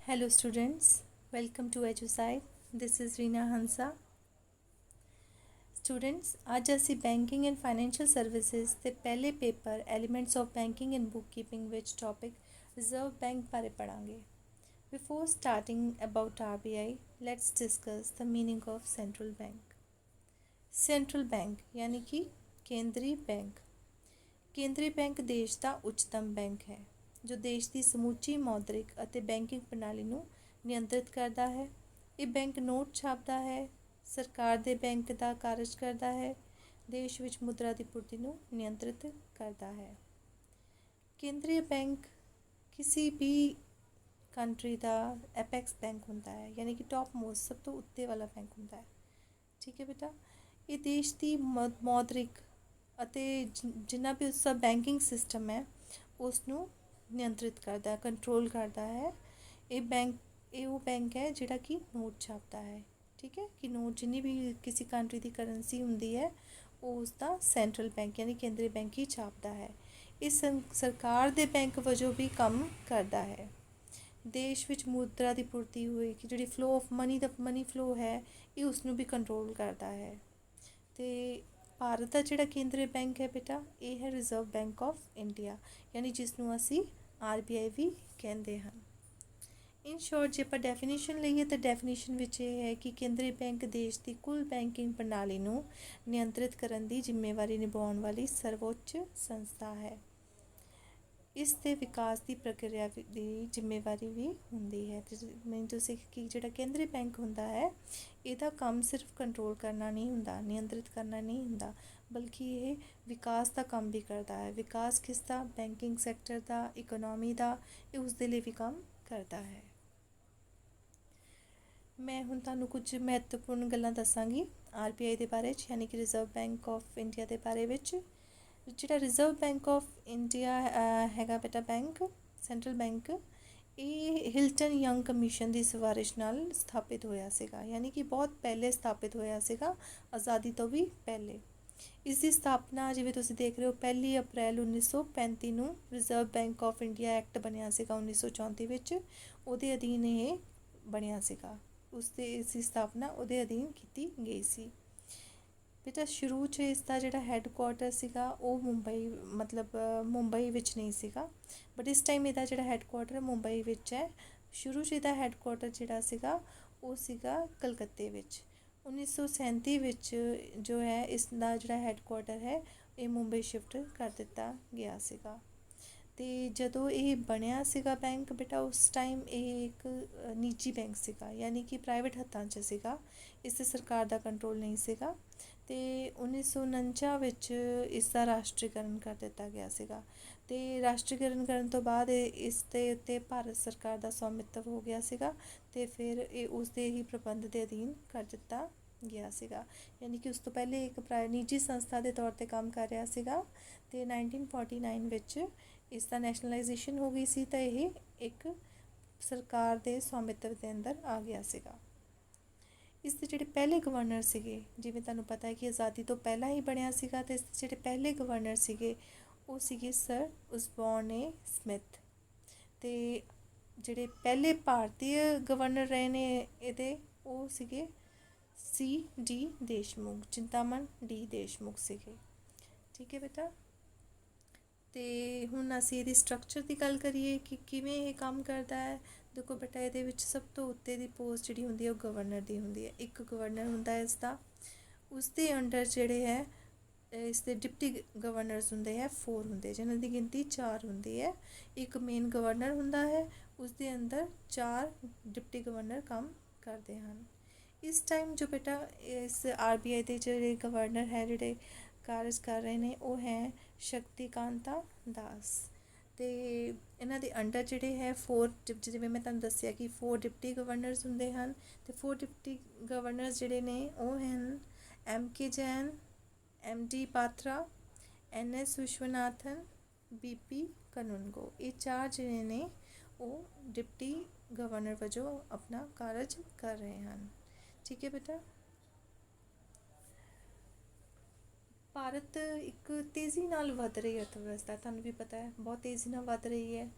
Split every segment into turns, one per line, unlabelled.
Hello students, welcome to EduSide. This is Reena Hansa. Students, ਅੱਜ ਅਸੀਂ banking and financial services ਦੇ ਪਹਿਲੇ paper elements of banking and bookkeeping ਵਿੱਚ topic reserve bank ਬਾਰੇ ਪੜਾਂਗੇ। Before starting about RBI, let's discuss the meaning of central bank. Central bank ਯਾਨੀ ਕਿ ਕੇਂਦਰੀ ਬੈਂਕ। ਕੇਂਦਰੀ ਬੈਂਕ ਦੇਸ਼ ਦਾ ਉੱਚਤਮ ਬੈਂਕ ਹੈ ਜੋ ਦੇਸ਼ ਦੀ ਸਮੁੱਚੀ ਮੌਦਰਿਕ ਅਤੇ ਬੈਂਕਿੰਗ ਪ੍ਰਣਾਲੀ ਨੂੰ ਨਿਯੰਤਰਿਤ ਕਰਦਾ ਹੈ। ਇਹ ਬੈਂਕ ਨੋਟ ਛਾਪਦਾ ਹੈ, ਸਰਕਾਰ ਦੇ ਬੈਂਕ ਦਾ ਕਾਰਜ ਕਰਦਾ ਹੈ, ਦੇਸ਼ ਵਿੱਚ ਮੁਦਰਾ ਦੀ ਪੂਰਤੀ ਨੂੰ ਨਿਯੰਤਰਿਤ ਕਰਦਾ ਹੈ। ਕੇਂਦਰੀ ਬੈਂਕ ਕਿਸੇ ਵੀ ਕੰਟਰੀ ਦਾ ਐਪੈਕਸ ਬੈਂਕ ਹੁੰਦਾ ਹੈ, ਯਾਨੀ ਕਿ ਟੌਪ ਮੋਸਟ ਸਭ ਤੋਂ ਉੱਤੇ ਵਾਲਾ ਬੈਂਕ ਹੁੰਦਾ ਹੈ। ਠੀਕ ਹੈ ਬੇਟਾ, ਇਹ ਦੇਸ਼ ਦੀ ਮੌਦਰਿਕ ਅਤੇ ਜਿੰਨਾ ਵੀ ਉਸਦਾ ਬੈਂਕਿੰਗ ਸਿਸਟਮ ਹੈ ਉਸ ਨੂੰ ਨਿਯੰਤਰਿਤ ਕਰਦਾ ਹੈ, ਕੰਟਰੋਲ ਕਰਦਾ ਹੈ। ਇਹ ਉਹ ਬੈਂਕ ਹੈ ਜਿਹੜਾ ਕਿ ਨੋਟ ਛਾਪਦਾ ਹੈ। ਠੀਕ ਹੈ, ਕਿ ਨੋਟ ਜਿੰਨੀ ਵੀ ਕਿਸੇ ਕੰਟਰੀ ਦੀ ਕਰੰਸੀ ਹੁੰਦੀ ਹੈ ਉਹ ਉਸਦਾ ਸੈਂਟਰਲ ਬੈਂਕ ਯਾਨੀ ਕੇਂਦਰੀ ਬੈਂਕ ਹੀ ਛਾਪਦਾ ਹੈ। ਇਹ ਸਰਕਾਰ ਦੇ ਬੈਂਕ ਵਜੋਂ ਵੀ ਕੰਮ ਕਰਦਾ ਹੈ। ਦੇਸ਼ ਵਿੱਚ ਮੁਦਰਾ ਦੀ ਪੂਰਤੀ ਹੋਈ ਕਿ ਜਿਹੜੀ ਫਲੋ ਆਫ ਮਨੀ ਦਾ ਮਨੀ ਫਲੋ ਹੈ ਇਹ ਉਸ ਨੂੰ ਵੀ ਕੰਟਰੋਲ ਕਰਦਾ ਹੈ। ਅਤੇ ਭਾਰਤ ਦਾ ਜਿਹੜਾ ਕੇਂਦਰੀ ਬੈਂਕ ਹੈ ਬੇਟਾ, ਇਹ ਹੈ ਰਿਜ਼ਰਵ ਬੈਂਕ ਆਫ ਇੰਡੀਆ, ਯਾਨੀ ਜਿਸ ਨੂੰ ਅਸੀਂ RBI ਵੀ ਕਹਿੰਦੇ ਹਨ। ਇਨ ਸ਼ੋਰਟ ਜੇ ਆਪਾਂ ਡੈਫੀਨੇਸ਼ਨ ਲਈਏ ਤਾਂ ਡੈਫੀਨੇਸ਼ਨ ਵਿੱਚ ਇਹ ਹੈ ਕਿ ਕੇਂਦਰੀ ਬੈਂਕ ਦੇਸ਼ ਦੀ ਕੁੱਲ ਬੈਂਕਿੰਗ ਪ੍ਰਣਾਲੀ ਨੂੰ ਨਿਯੰਤਰਿਤ ਕਰਨ ਦੀ ਜ਼ਿੰਮੇਵਾਰੀ ਨਿਭਾਉਣ ਵਾਲੀ ਸਰਵਉੱਚ ਸੰਸਥਾ ਹੈ। ਇਸ ਦੇ ਵਿਕਾਸ ਦੀ ਪ੍ਰਕਿਰਿਆ ਦੀ ਜ਼ਿੰਮੇਵਾਰੀ ਵੀ ਹੁੰਦੀ ਹੈ। ਮੈਨੂੰ ਤੁਸੀਂ ਕਿ ਜਿਹੜਾ ਕੇਂਦਰੀ ਬੈਂਕ ਹੁੰਦਾ ਹੈ ਇਹਦਾ ਕੰਮ ਸਿਰਫ ਕੰਟਰੋਲ ਕਰਨਾ ਨਹੀਂ ਹੁੰਦਾ, ਨਿਯੰਤਰਿਤ ਕਰਨਾ ਨਹੀਂ ਹੁੰਦਾ, ਬਲਕਿ ਇਹ ਵਿਕਾਸ ਦਾ ਕੰਮ ਵੀ ਕਰਦਾ ਹੈ। ਵਿਕਾਸ ਕਿਸ ਦਾ? ਬੈਂਕਿੰਗ ਸੈਕਟਰ ਦਾ, ਇਕਨੋਮੀ ਦਾ, ਇਹ ਉਸ ਦੇ ਲਈ ਵੀ ਕੰਮ ਕਰਦਾ ਹੈ। ਮੈਂ ਹੁਣ ਤੁਹਾਨੂੰ ਕੁਝ ਮਹੱਤਵਪੂਰਨ ਗੱਲਾਂ ਦੱਸਾਂਗੀ RBI ਦੇ ਬਾਰੇ 'ਚ, ਯਾਨੀ ਕਿ ਰਿਜ਼ਰਵ ਬੈਂਕ ਆਫ ਇੰਡੀਆ ਦੇ ਬਾਰੇ ਵਿੱਚ। ਜਿਹੜਾ ਰਿਜ਼ਰਵ ਬੈਂਕ ਆਫ ਇੰਡੀਆ ਹੈਗਾ ਬੇਟਾ ਬੈਂਕ, ਸੈਂਟਰਲ ਬੈਂਕ, ਇਹ ਹਿਲਟਨ ਯੰਗ ਕਮਿਸ਼ਨ ਦੀ ਸਿਫਾਰਿਸ਼ ਨਾਲ ਸਥਾਪਿਤ ਹੋਇਆ ਸੀਗਾ, ਯਾਨੀ ਕਿ ਬਹੁਤ ਪਹਿਲੇ ਸਥਾਪਿਤ ਹੋਇਆ ਸੀਗਾ, ਆਜ਼ਾਦੀ ਤੋਂ ਵੀ ਪਹਿਲੇ। ਇਸ ਦੀ ਸਥਾਪਨਾ ਜਿਵੇਂ ਤੁਸੀਂ ਦੇਖ ਰਹੇ ਹੋ 1 ਅਪ੍ਰੈਲ 1935 ਨੂੰ reserve bank of India act ਬਣਿਆ ਸੀਗਾ 1934 ਵਿੱਚ, ਉਹਦੇ ਅਧੀਨ ਇਹ ਬਣਿਆ ਸੀਗਾ। ਇਸ ਦੀ ਸਥਾਪਨਾ ਉਹਦੇ ਅਧੀਨ ਕੀਤੀ ਗਈ ਸੀ। ਬੇਟਾ ਸ਼ੁਰੂ 'ਚ ਇਸ ਦਾ ਜਿਹੜਾ ਹੈੱਡਕੁਆਰਟਰ ਸੀਗਾ ਉਹ ਮੁੰਬਈ ਵਿੱਚ ਨਹੀਂ ਸੀਗਾ, ਬਟ ਇਸ ਟਾਈਮ ਇਹਦਾ ਜਿਹੜਾ ਹੈੱਡਕੁਆਰਟਰ ਮੁੰਬਈ ਵਿੱਚ ਹੈ। ਸ਼ੁਰੂ 'ਚ ਇਹਦਾ ਹੈੱਡਕੁਆਰਟਰ ਜਿਹੜਾ ਸੀਗਾ ਉਹ ਸੀਗਾ ਕਲਕੱਤੇ ਵਿੱਚ। 1937 ਵਿੱਚ ਜੋ ਹੈ ਇਸ ਦਾ ਜਿਹੜਾ ਹੈੱਡਕੁਆਰਟਰ ਹੈ ਇਹ ਮੁੰਬਈ ਸ਼ਿਫਟ ਕਰ ਦਿੱਤਾ ਗਿਆ ਸੀਗਾ। ਅਤੇ ਜਦੋਂ ਇਹ ਬਣਿਆ ਸੀਗਾ ਬੈਂਕ ਬੇਟਾ, ਉਸ ਟਾਈਮ ਇਹ ਇੱਕ ਨਿੱਜੀ ਬੈਂਕ ਸੀਗਾ, ਯਾਨੀ ਕਿ ਪ੍ਰਾਈਵੇਟ ਹੱਥਾਂ 'ਚ ਸੀਗਾ, ਇਸ 'ਤੇ ਸਰਕਾਰ ਦਾ ਕੰਟਰੋਲ ਨਹੀਂ ਸੀਗਾ। ਅਤੇ 1949 ਵਿੱਚ ਇਸ ਦਾ ਰਾਸ਼ਟਰੀਕਰਨ ਕਰ ਦਿੱਤਾ ਗਿਆ ਸੀਗਾ। ਅਤੇ ਰਾਸ਼ਟਰੀਕਰਨ ਕਰਨ ਤੋਂ ਬਾਅਦ ਇਸ ਦੇ ਉੱਤੇ ਭਾਰਤ ਸਰਕਾਰ ਦਾ ਸਵਾਮਿਤਵ ਹੋ ਗਿਆ ਸੀਗਾ, ਅਤੇ ਫਿਰ ਇਹ ਉਸ ਦੇ ਹੀ ਪ੍ਰਬੰਧ ਦੇ ਅਧੀਨ ਕਰ ਦਿੱਤਾ ਗਿਆ ਸੀਗਾ, ਯਾਨੀ ਕਿ ਉਸ ਤੋਂ ਪਹਿਲੇ ਇੱਕ ਨਿੱਜੀ ਸੰਸਥਾ ਦੇ ਤੌਰ 'ਤੇ ਕੰਮ ਕਰ ਰਿਹਾ ਸੀਗਾ। ਅਤੇ 1949 ਵਿੱਚ ਇਸ ਦਾ ਨੈਸ਼ਨਲਾਈਜੇਸ਼ਨ ਹੋ ਗਈ ਸੀ ਤਾਂ ਇਹ ਇੱਕ ਸਰਕਾਰ ਦੇ ਸਵਾਮਿਤਵ ਦੇ ਅੰਦਰ ਆ ਗਿਆ ਸੀਗਾ। ਇਸ ਦੇ ਜਿਹੜੇ ਪਹਿਲੇ ਗਵਰਨਰ ਸੀਗੇ, ਜਿਵੇਂ ਤੁਹਾਨੂੰ ਪਤਾ ਹੈ ਕਿ ਆਜ਼ਾਦੀ ਤੋਂ ਪਹਿਲਾਂ ਹੀ ਬਣਿਆ ਸੀਗਾ, ਅਤੇ ਇਸ ਦੇ ਜਿਹੜੇ ਪਹਿਲੇ ਗਵਰਨਰ ਸੀਗੇ ਉਹ ਸੀਗੇ ਸਰ ਉਸਬੋਰਨ ਏ ਸਮਿਥ। ਅਤੇ ਜਿਹੜੇ ਪਹਿਲੇ ਭਾਰਤੀ ਗਵਰਨਰ ਰਹੇ ਨੇ ਇਹਦੇ ਉਹ ਸੀਗੇ CD ਦੇਸ਼ਮੁਖ, ਚਿੰਤਾਮਨ D ਦੇਸ਼ਮੁਖ ਸੀਗੇ। ਠੀਕ ਹੈ ਬੇਟਾ, ਅਤੇ ਹੁਣ ਅਸੀਂ ਇਹਦੀ ਸਟਰਕਚਰ ਦੀ ਗੱਲ ਕਰੀਏ ਕਿ ਕਿਵੇਂ ਇਹ ਕੰਮ ਕਰਦਾ ਹੈ। ਦੇਖੋ ਬੇਟਾ, ਇਹਦੇ ਵਿੱਚ ਸਭ ਤੋਂ ਉੱਤੇ ਦੀ ਪੋਸਟ ਜਿਹੜੀ ਹੁੰਦੀ ਹੈ ਉਹ ਗਵਰਨਰ ਦੀ ਹੁੰਦੀ ਹੈ। ਇੱਕ ਗਵਰਨਰ ਹੁੰਦਾ ਹੈ ਇਸ ਦਾ, ਉਸ ਦੇ ਅੰਡਰ ਜਿਹੜੇ ਹੈ ਇਸ ਦੇ ਡਿਪਟੀ ਗਵਰਨਰਸ ਹੁੰਦੇ ਹੈ 4 ਹੁੰਦੇ, ਜਿਹਨਾਂ ਦੀ ਗਿਣਤੀ 4 ਹੁੰਦੀ ਹੈ। ਇੱਕ ਮੇਨ ਗਵਰਨਰ ਹੁੰਦਾ ਹੈ, ਉਸ ਦੇ ਅੰਦਰ 4 ਡਿਪਟੀ ਗਵਰਨਰ ਕੰਮ ਕਰਦੇ ਹਨ। ਇਸ ਟਾਈਮ ਜੋ ਬੇਟਾ ਇਸ RBI ਦੇ ਜਿਹੜੇ ਗਵਰਨਰ ਹੈ ਜਿਹੜੇ ਕਾਰਜ ਕਰ ਰਹੇ ਨੇ ਉਹ ਹੈ ਸ਼ਕਤੀਕਾਂਤਾ ਦਾਸ। ਅਤੇ ਇਹਨਾਂ ਦੇ ਅੰਡਰ ਜਿਹੜੇ ਹੈ 4 ਜਿਵੇਂ ਮੈਂ ਤੁਹਾਨੂੰ ਦੱਸਿਆ ਕਿ 4 ਡਿਪਟੀ ਗਵਰਨਰਸ ਹੁੰਦੇ ਹਨ, ਅਤੇ 4 ਡਿਪਟੀ ਗਵਰਨਰਸ ਜਿਹੜੇ ਨੇ ਉਹ ਹਨ MK Jain, MD Patra, NS Viswanathan, BP ਕਨੂੰਗੋ। ਇਹ 4 ਜਿਹੜੇ ਨੇ ਉਹ ਡਿਪਟੀ ਗਵਰਨਰ ਵਜੋਂ ਆਪਣਾ ਕਾਰਜ ਕਰ ਰਹੇ ਹਨ। ਠੀਕ ਹੈ ਬੇਟਾ, ਭਾਰਤ ਇੱਕ ਤੇਜ਼ੀ ਨਾਲ ਵੱਧ ਰਹੀ ਅਰਥ ਵਿਵਸਥਾ, ਤੁਹਾਨੂੰ ਵੀ ਪਤਾ ਹੈ ਬਹੁਤ ਤੇਜ਼ੀ ਨਾਲ ਵੱਧ ਰਹੀ ਹੈ।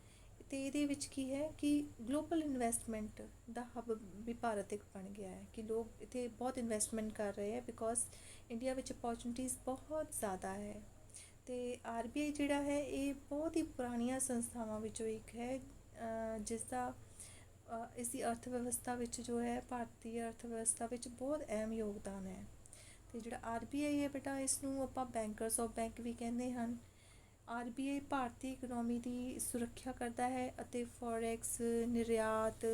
ਤੇ ਇਹਦੇ ਵਿੱਚ ਕੀ ਹੈ ਕਿ ਗਲੋਬਲ ਇਨਵੈਸਟਮੈਂਟ ਦਾ ਹੱਬ ਵੀ ਭਾਰਤ ਇੱਕ ਬਣ ਗਿਆ ਹੈ ਕਿ ਲੋਕ ਇੱਥੇ ਬਹੁਤ ਇਨਵੈਸਟਮੈਂਟ ਕਰ ਰਹੇ ਹੈ ਬਿਕੋਜ਼ ਇੰਡੀਆ ਵਿੱਚ ਅਪੋਰਚੁਨਿਟੀਜ਼ ਬਹੁਤ ਜ਼ਿਆਦਾ ਹੈ। ਤੇ RBI ਜਿਹੜਾ ਹੈ ਇਹ ਬਹੁਤ ਹੀ ਪੁਰਾਣੀਆਂ ਸੰਸਥਾਵਾਂ ਵਿੱਚੋਂ ਇੱਕ ਹੈ ਜਿਸ ਦਾ ਇਸ ਦੀ ਅਰਥ ਵਿਵਸਥਾ ਵਿੱਚ ਜੋ ਹੈ ਭਾਰਤੀ ਅਰਥ ਵਿਵਸਥਾ ਵਿੱਚ ਬਹੁਤ ਅਹਿਮ ਯੋਗਦਾਨ ਹੈ। ਤੇ ਜਿਹੜਾ RBI ਹੈ ਬੇਟਾ ਇਸ ਨੂੰ ਆਪਾਂ ਬੈਂਕਰਸ ਆਫ ਬੈਂਕ ਵੀ ਕਹਿੰਦੇ ਹਨ। RBI ਭਾਰਤੀ ਇਕਨੋਮੀ ਦੀ ਸੁਰੱਖਿਆ ਕਰਦਾ ਹੈ ਅਤੇ ਫੋਰੈਕਸ ਨਿਰਯਾਤ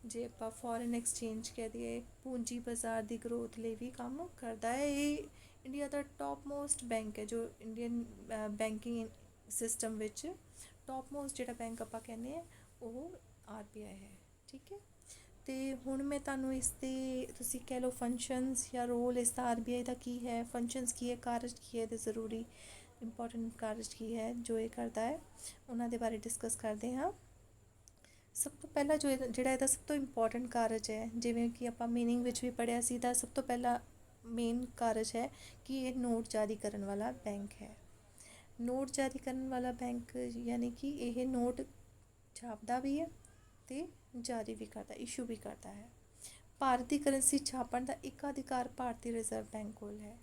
ਜੇ ਆਪਾਂ ਫੋਰਨ ਐਕਸਚੇਂਜ ਕਹਿ ਦਈਏ ਪੂੰਜੀ ਬਾਜ਼ਾਰ ਦੀ ਗਰੋਥ ਲਈ ਵੀ ਕੰਮ ਕਰਦਾ ਹੈ। ਇਹ ਇੰਡੀਆ ਦਾ ਟੌਪ ਮੋਸਟ ਬੈਂਕ ਹੈ ਜੋ ਇੰਡੀਅਨ ਬੈਂਕਿੰਗ ਸਿਸਟਮ ਵਿੱਚ ਟੌਪ ਮੋਸਟ ਜਿਹੜਾ ਬੈਂਕ ਆਪਾਂ ਕਹਿੰਦੇ ਹਾਂ ਉਹ RBI ਹੈ। ਠੀਕ ਹੈ। ਤੇ ਹੁਣ ਮੈਂ ਤੁਹਾਨੂੰ ਇਸ ਦੇ ਤੁਸੀਂ ਕਹਿ ਲਓ ਫੰਕਸ਼ਨਸ ਜਾਂ ਰੋਲ ਇਸ ਦਾ RBI ਦਾ ਕੀ ਹੈ, ਫੰਕਸ਼ਨਸ ਕੀ ਹੈ, ਕਾਰਜ ਕੀ ਹੈ, ਇਹਦੇ ਜ਼ਰੂਰੀ ਇੰਪੋਰਟੈਂਟ ਕਾਰਜ ਕੀ ਹੈ ਜੋ ਇਹ ਕਰਦਾ ਹੈ ਉਹਨਾਂ ਦੇ ਬਾਰੇ ਡਿਸਕਸ ਕਰਦੇ ਹਾਂ। ਸਭ ਤੋਂ ਪਹਿਲਾਂ ਜਿਹੜਾ ਇਹਦਾ ਸਭ ਤੋਂ ਇੰਪੋਰਟੈਂਟ ਕਾਰਜ ਹੈ ਜਿਵੇਂ ਕਿ ਆਪਾਂ ਮੀਨਿੰਗ ਵਿੱਚ ਵੀ ਪੜ੍ਹਿਆ ਸੀ ਤਾਂ ਸਭ ਤੋਂ ਪਹਿਲਾਂ ਮੇਨ ਕਾਰਜ ਹੈ ਕਿ ਇਹ ਨੋਟ ਜਾਰੀ ਕਰਨ ਵਾਲਾ ਬੈਂਕ ਹੈ। ਨੋਟ ਜਾਰੀ ਕਰਨ ਵਾਲਾ ਬੈਂਕ ਯਾਨੀ ਕਿ ਇਹ ਨੋਟ ਛਾਪਦਾ ਵੀ ਹੈ ਤੇ ਜਾਰੀ ਵੀ ਕਰਦਾ, ਇਸ਼ੂ ਵੀ ਕਰਦਾ ਹੈ। ਭਾਰਤ ਦੀ ਕਰੰਸੀ ਛਾਪਣ ਦਾ ਏਕਾਧਿਕਾਰ ਭਾਰਤੀ ਰਿਜ਼ਰਵ ਬੈਂਕ ਕੋਲ ਹੈ।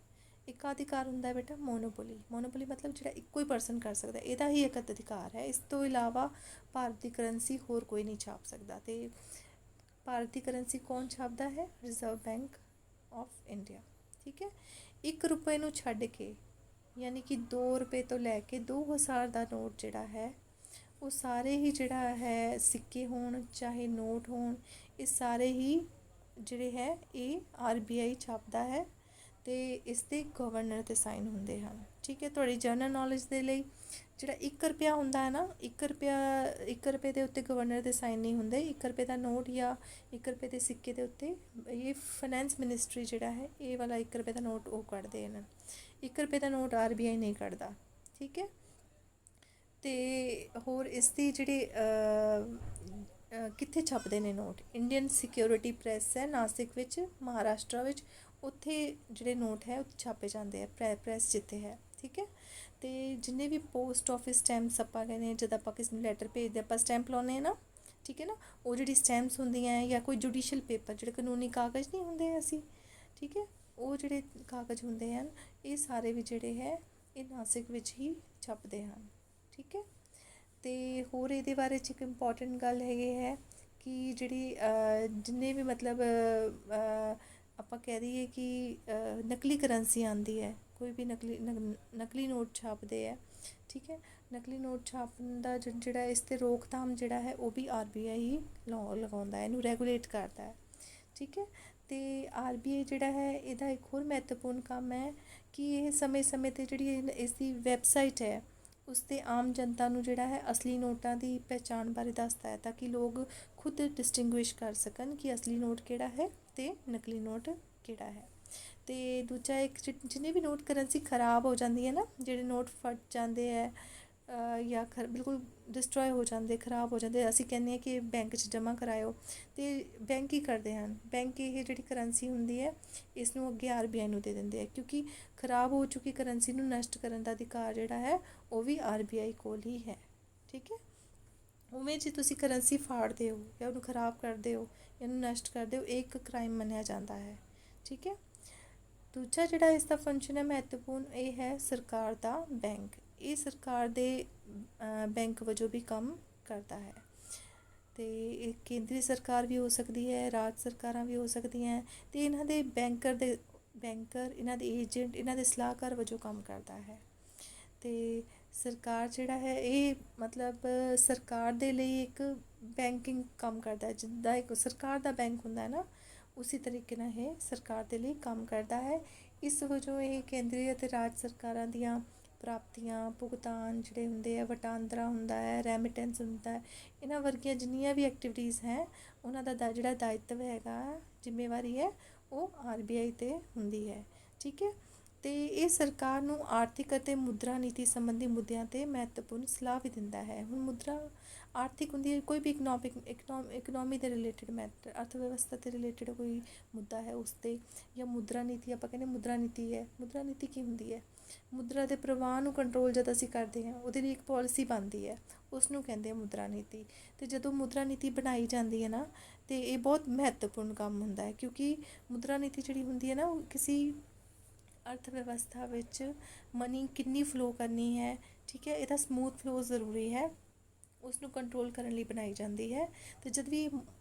ਏਕਾਧਿਕਾਰ ਹੁੰਦਾ ਬੇਟਾ ਮੋਨੋਪੋਲੀ ਮਤਲਬ ਜਿਹੜਾ ਇੱਕੋ ਹੀ ਪਰਸਨ ਕਰ ਸਕਦਾ, ਇਹਦਾ ਹੀ ਇੱਕ ਅਧਿਕਾਰ ਹੈ। ਇਸ ਤੋਂ ਇਲਾਵਾ ਭਾਰਤ ਦੀ ਕਰੰਸੀ ਹੋਰ ਕੋਈ ਨਹੀਂ ਛਾਪ ਸਕਦਾ। ਤੇ ਭਾਰਤ ਦੀ ਕਰੰਸੀ ਕੌਣ ਛਾਪਦਾ ਹੈ? Reserve bank of India. ਠੀਕ ਹੈ। 1 ਰੁਪਏ ਨੂੰ ਛੱਡ ਕੇ ਯਾਨੀ ਕਿ 2 ਰੁਪਏ ਤੋਂ ਲੈ ਕੇ 2000 ਦਾ ਨੋਟ ਜਿਹੜਾ ਹੈ ਉਹ ਸਾਰੇ ਹੀ ਜਿਹੜਾ ਹੈ ਸਿੱਕੇ ਹੋਣ ਚਾਹੇ ਨੋਟ ਹੋਣ ਇਹ ਸਾਰੇ ਹੀ ਜਿਹੜੇ ਹੈ ਇਹ RBI ਛਾਪਦਾ ਹੈ ਤੇ ਇਸ ਦੇ ਗਵਰਨਰ ਤੇ ਸਾਈਨ ਹੁੰਦੇ ਹਨ। ਠੀਕ ਹੈ। ਤੁਹਾਡੀ ਜਨਰਲ ਨੌਲੇਜ ਦੇ ਲਈ ਜਿਹੜਾ 1 ਰੁਪਇਆ ਹੁੰਦਾ ਹੈ ਨਾ 1 ਰੁਪਏ ਦੇ ਉੱਤੇ ਗਵਰਨਰ ਦੇ ਸਾਈਨ ਨਹੀਂ ਹੁੰਦੇ। 1 ਰੁਪਏ ਦਾ ਨੋਟ ਜਾਂ 1 ਰੁਪਏ ਦੇ ਸਿੱਕੇ ਦੇ ਉੱਤੇ ਇਹ ਫਾਈਨੈਂਸ ਮਿਨਿਸਟਰੀ ਜਿਹੜਾ ਹੈ ਇਹ ਵਾਲਾ 1 ਰੁਪਏ ਦਾ ਨੋਟ ਉਹ ਕੱਢਦੇ ਹਨ। 1 ਰੁਪਏ ਦਾ ਨੋਟ RBI ਨਹੀਂ ਕੱਢਦਾ। ਠੀਕ ਹੈ। ਤੇ ਹੋਰ ਇਸ ਦੀ ਜਿਹੜੇ ਕਿੱਥੇ ਛਪਦੇ ਨੇ ਨੋਟ? ਇੰਡੀਅਨ ਸਿਕਿਉਰਿਟੀ ਪ੍ਰੈਸ ਹੈ ਨਾਸਿਕ ਵਿੱਚ ਮਹਾਰਾਸ਼ਟਰ ਵਿੱਚ, ਉੱਥੇ ਜਿਹੜੇ ਨੋਟ ਹੈ ਉੱਥੇ ਛਾਪੇ ਜਾਂਦੇ ਆ ਪ੍ਰੈਸ ਜਿੱਥੇ ਹੈ। ਠੀਕ ਹੈ। ਤੇ ਜਿੰਨੇ ਵੀ ਪੋਸਟ ਆਫਿਸ ਸਟੈਂਪਸ ਆਪਾਂ ਕਹਿੰਦੇ ਜਦ ਆਪਾਂ ਕਿਸੇ ਨੂੰ ਲੈਟਰ ਭੇਜਦੇ ਆਪਾਂ ਸਟੈਂਪ ਲਾਉਂਦੇ ਹਾਂ ਨਾ। ਠੀਕ ਹੈ ਨਾ। ਉਹ ਜਿਹੜੀ ਸਟੈਂਪਸ ਹੁੰਦੀਆਂ ਹੈ ਜਾਂ ਕੋਈ ਜੁਡੀਸ਼ੀਅਲ ਪੇਪਰ ਜਿਹੜੇ ਕਾਨੂੰਨੀ ਕਾਗਜ਼ ਨਹੀਂ ਹੁੰਦੇ ਅਸੀਂ। ਠੀਕ ਹੈ। ਉਹ ਜਿਹੜੇ ਕਾਗਜ਼ ਹੁੰਦੇ ਹਨ ਇਹ ਸਾਰੇ ਵੀ ਜਿਹੜੇ ਹੈ ਇਹ ਨਾਸਿਕ ਵਿੱਚ ਹੀ ਛਪਦੇ ਹਨ। ਠੀਕ ਹੈ। ਤੇ ਹੋਰ ਇਹਦੇ ਬਾਰੇ 'ਚ ਇੱਕ ਇੰਪੋਰਟੈਂਟ ਗੱਲ ਹੈਗੀ ਹੈ ਕਿ ਜਿਹੜੀ ਜਿੰਨੇ ਵੀ ਮਤਲਬ ਆਪਾਂ ਕਹਿ ਦਈਏ ਕਿ ਨਕਲੀ ਕਰੰਸੀ ਆਉਂਦੀ ਹੈ ਕੋਈ ਵੀ ਨਕਲੀ ਨੋਟ ਛਾਪਦੇ ਹੈ। ਠੀਕ ਹੈ। ਨਕਲੀ ਨੋਟ ਛਾਪਣ ਦਾ ਜਿਹੜਾ ਇਸ 'ਤੇ ਰੋਕਥਾਮ ਜਿਹੜਾ ਹੈ ਉਹ ਵੀ RBI ਹੀ ਲਗਾਉਂਦਾ ਹੈ, ਇਹਨੂੰ ਰੈਗੂਲੇਟ ਕਰਦਾ ਹੈ। ਠੀਕ ਹੈ। ਤੇ RBI ਜਿਹੜਾ ਹੈ ਇਹਦਾ ਇੱਕ ਹੋਰ ਮਹੱਤਵਪੂਰਨ ਕੰਮ ਹੈ ਕਿ ਇਹ ਸਮੇਂ-ਸਮੇਂ 'ਤੇ ਜਿਹੜੀ ਇਸ ਦੀ ਵੈਬਸਾਈਟ ਹੈ ਉਸ 'ਤੇ ਆਮ ਜਨਤਾ ਨੂੰ ਜਿਹੜਾ ਹੈ ਅਸਲੀ ਨੋਟਾਂ ਦੀ ਪਹਿਚਾਣ ਬਾਰੇ ਦੱਸਦਾ ਹੈ ਤਾਂ ਕਿ ਲੋਕ ਖੁਦ ਡਿਸਟਿੰਗੁਇਸ਼ ਕਰ ਸਕਣ ਕਿ ਅਸਲੀ ਨੋਟ ਕਿਹੜਾ ਹੈ ਤੇ ਨਕਲੀ ਨੋਟ ਕਿਹੜਾ ਹੈ। ਤੇ ਦੂਜਾ ਇੱਕ ਜਿੰਨੇ ਵੀ ਨੋਟ ਕਰੰਸੀ ਖਰਾਬ ਹੋ ਜਾਂਦੀ ਹੈ ਨਾ ਜਿਹੜੇ ਨੋਟ ਫਟ ਜਾਂਦੇ ਹੈ ਜਾਂ ਬਿਲਕੁਲ ਡਿਸਟਰੋਏ ਹੋ ਜਾਂਦੇ ਖਰਾਬ ਹੋ ਜਾਂਦੇ ਅਸੀਂ ਕਹਿੰਦੇ ਹਾਂ ਕਿ ਬੈਂਕ 'ਚ ਜਮ੍ਹਾਂ ਕਰਾਇਓ ਤੇ ਬੈਂਕ ਹੀ ਕਰਦੇ ਹਨ। ਬੈਂਕ ਇਹ ਜਿਹੜੀ ਕਰੰਸੀ ਹੁੰਦੀ ਹੈ ਇਸ ਨੂੰ ਅੱਗੇ RBI ਨੂੰ ਦੇ ਦਿੰਦੇ ਆ ਕਿਉਂਕਿ ਖਰਾਬ ਹੋ ਚੁੱਕੀ ਕਰੰਸੀ ਨੂੰ ਨਸ਼ਟ ਕਰਨ ਦਾ ਅਧਿਕਾਰ ਜਿਹੜਾ ਹੈ ਉਹ ਵੀ RBI ਕੋਲ ਹੀ ਹੈ। ਠੀਕ ਹੈ। ਉਵੇਂ ਜੇ ਤੁਸੀਂ ਕਰੰਸੀ ਫਾੜਦੇ ਹੋ ਜਾਂ ਉਹਨੂੰ ਖਰਾਬ ਕਰਦੇ ਹੋ ਜਾਂ ਉਹਨੂੰ ਨਸ਼ਟ ਕਰਦੇ ਹੋ ਇਹ ਇੱਕ ਕ੍ਰਾਈਮ ਮੰਨਿਆ ਜਾਂਦਾ ਹੈ। ਠੀਕ ਹੈ। ਦੂਜਾ ਜਿਹੜਾ ਇਸ ਦਾ ਫੰਕਸ਼ਨ ਹੈ ਮਹੱਤਵਪੂਰਨ ਇਹ ਹੈ ਸਰਕਾਰ ਦਾ ਬੈਂਕ। ਇਹ ਸਰਕਾਰ ਦੇ ਬੈਂਕ ਵਜੋਂ ਵੀ ਕੰਮ ਕਰਦਾ ਹੈ ਤੇ ਇਹ ਕੇਂਦਰੀ ਸਰਕਾਰ ਵੀ ਹੋ ਸਕਦੀ ਹੈ, ਰਾਜ ਸਰਕਾਰਾਂ ਵੀ ਹੋ ਸਕਦੀਆਂ ਤੇ ਇਹਨਾਂ ਦੇ ਬੈਂਕਰ ਇਹਨਾਂ ਦੇ ਏਜੰਟ ਇਹਨਾਂ ਦੇ ਸਲਾਹਕਾਰ ਵਜੋਂ ਕੰਮ ਕਰਦਾ ਹੈ। ਤੇ ਸਰਕਾਰ ਜਿਹੜਾ ਹੈ ਇਹ ਮਤਲਬ ਸਰਕਾਰ ਦੇ ਲਈ ਇੱਕ ਬੈਂਕਿੰਗ ਕੰਮ ਕਰਦਾ ਹੈ ਜਿੱਦਾਂ ਇੱਕ ਸਰਕਾਰ ਦਾ ਬੈਂਕ ਹੁੰਦਾ ਹੈ ਨਾ ਉਸੇ ਤਰੀਕੇ ਨਾਲ ਇਹ ਸਰਕਾਰ ਦੇ ਲਈ ਕੰਮ ਕਰਦਾ ਹੈ। ਇਸ ਵਜੋਂ ਇਹ ਕੇਂਦਰੀ ਅਤੇ ਰਾਜ ਸਰਕਾਰਾਂ ਦੀਆਂ ਪ੍ਰਾਪਤੀਆਂ ਭੁਗਤਾਨ ਜਿਹੜੇ ਹੁੰਦੇ ਆ ਵਟਾਂਦਰਾ ਹੁੰਦਾ ਹੈ ਰੈਮਿਟੈਂਸ ਹੁੰਦਾ ਹੈ ਇਹਨਾਂ ਵਰਗੀਆਂ ਜਿੰਨੀਆਂ ਵੀ ਐਕਟੀਵਿਟੀਜ਼ ਹੈ ਉਹਨਾਂ ਦਾ ਜਿਹੜਾ ਦਾਇਤਵ ਹੈਗਾ ਜ਼ਿੰਮੇਵਾਰੀ ਹੈ ਉਹ RBI 'ਤੇ ਹੁੰਦੀ ਹੈ। ਠੀਕ ਹੈ। ਤੇ ਇਹ ਸਰਕਾਰ ਨੂੰ ਆਰਥਿਕ ਅਤੇ ਮੁਦਰਾ ਨੀਤੀ ਸੰਬੰਧੀ ਮੁੱਦਿਆਂ 'ਤੇ ਮਹੱਤਵਪੂਰਨ ਸਲਾਹ ਵੀ ਦਿੰਦਾ ਹੈ। ਹੁਣ ਮੁਦਰਾ ਆਰਥਿਕ ਹੁੰਦੀ ਹੈ ਕੋਈ ਵੀ ਇਕਨੋਮੀ ਦੇ ਰਿਲੇਟਿਡ ਮੈਟਰ ਅਰਥ ਵਿਵਸਥਾ ਦੇ ਰਿਲੇਟਿਡ ਕੋਈ ਮੁੱਦਾ ਹੈ ਉਸ 'ਤੇ ਜਾਂ ਮੁਦਰਾ ਨੀਤੀ ਆਪਾਂ ਕਹਿੰਦੇ ਮੁਦਰਾ ਨੀਤੀ ਹੈ। ਮੁਦਰਾ ਨੀਤੀ ਕੀ ਹੁੰਦੀ ਹੈ? ਮੁਦਰਾ ਦੇ ਪ੍ਰਵਾਹ ਨੂੰ ਕੰਟਰੋਲ ਜਦ ਅਸੀਂ ਕਰਦੇ ਹਾਂ ਉਹਦੇ ਲਈ ਇੱਕ ਪਾਲਿਸੀ ਬਣਦੀ ਹੈ, ਉਸ ਨੂੰ ਕਹਿੰਦੇ ਆ ਮੁਦਰਾ ਨੀਤੀ। ਅਤੇ ਜਦੋਂ ਮੁਦਰਾ ਨੀਤੀ ਬਣਾਈ ਜਾਂਦੀ ਹੈ ਨਾ, ਅਤੇ ਇਹ ਬਹੁਤ ਮਹੱਤਵਪੂਰਨ ਕੰਮ ਹੁੰਦਾ ਹੈ, ਕਿਉਂਕਿ ਮੁਦਰਾ ਨੀਤੀ ਜਿਹੜੀ ਹੁੰਦੀ ਹੈ ਨਾ, ਉਹ ਕਿਸੇ ਅਰਥ ਵਿਵਸਥਾ ਵਿੱਚ ਮਨੀ ਕਿੰਨੀ ਫਲੋ ਕਰਨੀ ਹੈ, ਠੀਕ ਹੈ, ਇਹਦਾ ਸਮੂਥ ਫਲੋ ਜ਼ਰੂਰੀ ਹੈ, ਉਸ ਨੂੰ ਕੰਟਰੋਲ ਕਰਨ ਲਈ ਬਣਾਈ ਜਾਂਦੀ ਹੈ। ਅਤੇ ਜਦ ਵੀ